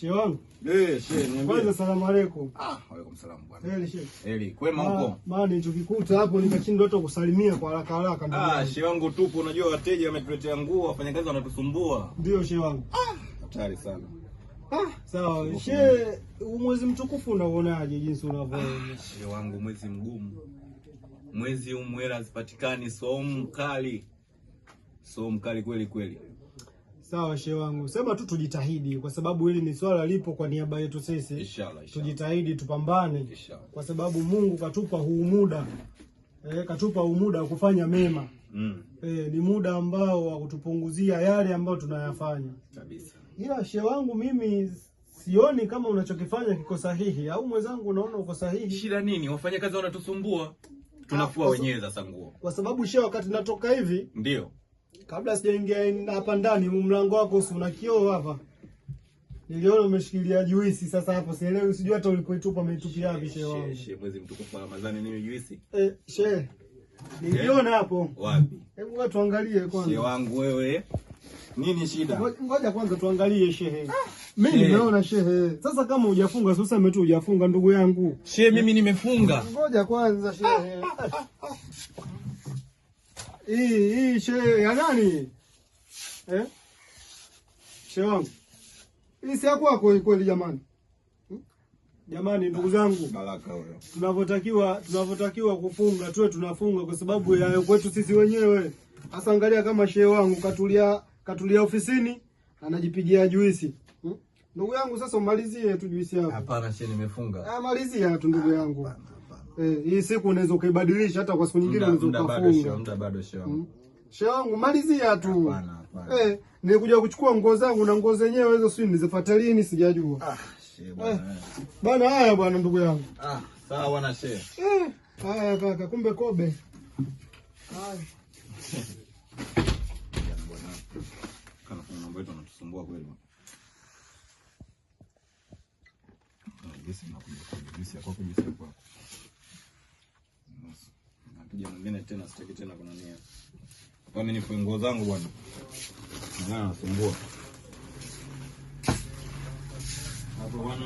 Shehe wangu. Shehe, niambie. Kwanza salamu alaykum. Waalaikum salaam bwana. Heri shehe. Heri, kwema huko? Maana nilichokikuta hapo nikashindwa hata kusalimia kwa haraka haraka. Shehe wangu tupo, unajua wateja wametuletea nguo, wafanyakazi wanatusumbua. Ndio shehe wangu. Hatari sana. Sawa. Shehe, mwezi mtukufu unaonaje jinsi unavyoona? Shehe wangu, mwezi mgumu. Mwezi huu hela hazipatikani, somu kali. Somu kali kweli kweli. Sawa shehe wangu. Sema tu tujitahidi kwa sababu hili ni swala lipo kwa niaba yetu sisi. Inshallah. Tujitahidi tupambane. Inshallah. Kwa sababu Mungu katupa huu muda. Katupa huu muda wa kufanya mema. Ni muda ambao wa kutupunguzia yale ambayo tunayafanya. Kabisa. Ila shehe wangu, mimi sioni kama unachokifanya kiko sahihi, au mwenzangu unaona uko sahihi? Shida nini? Wafanyakazi wanatusumbua. Tunafua wenyewe sasa nguo. Kwa sababu shehe, wakati natoka hivi, ndio kabla sijaingia hapa ndani, mlango wako una kioo hapa. Niliona umeshikilia juisi, sasa hapo sielewi, sijui hata ulipoitupa umeitupia wapi shehe wangu. Shehe, mwezi mtukufu wa Ramadhani nini juisi? Shehe. Niliona hapo. Wapi? Hebu wewe tuangalie kwanza. Shehe wangu wewe. Nini shida? Ngoja kwanza tuangalie shehe. Mimi nimeona shehe. Sasa kama hujafunga sasa umetu hujafunga ndugu yangu. Shehe, mimi nimefunga. Ngoja kwanza shehe. Hii shehe ya nani? Shehe wangu. Hii si yako kweli jamani. Jamani ndugu zangu, Baraka huyo. Tunavyotakiwa kufunga tuwe tunafunga kwa sababu ya kwetu sisi wenyewe. Sasa angalia kama shehe wangu katulia ofisini anajipigia juisi. Ndugu yangu, sasa umalizie tu juisi yako. Hapana shehe, nimefunga. Malizia tu ndugu yangu. Hii siku unaweza ukaibadilisha hata kwa siku nyingine unaweza kufunga. Muda bado shehe wangu. Shehe wangu malizia tu. Hapana. Nilikuja kuchukua nguo zangu na nguo zenyewe hizo sio nizifuata lini sijajua. Shehe bwana. Bana haya bwana ndugu yangu. Sawa bwana shehe. Haya kaka, kumbe kobe. Haya. Kana kuna mambo yetu yanatusumbua kweli. Juisi yako. Nakuja mwingine tena, sitaki tena kuna nia. Kwa mimi nifungue nguo zangu bwana. Nasumbua. Hapo bwana.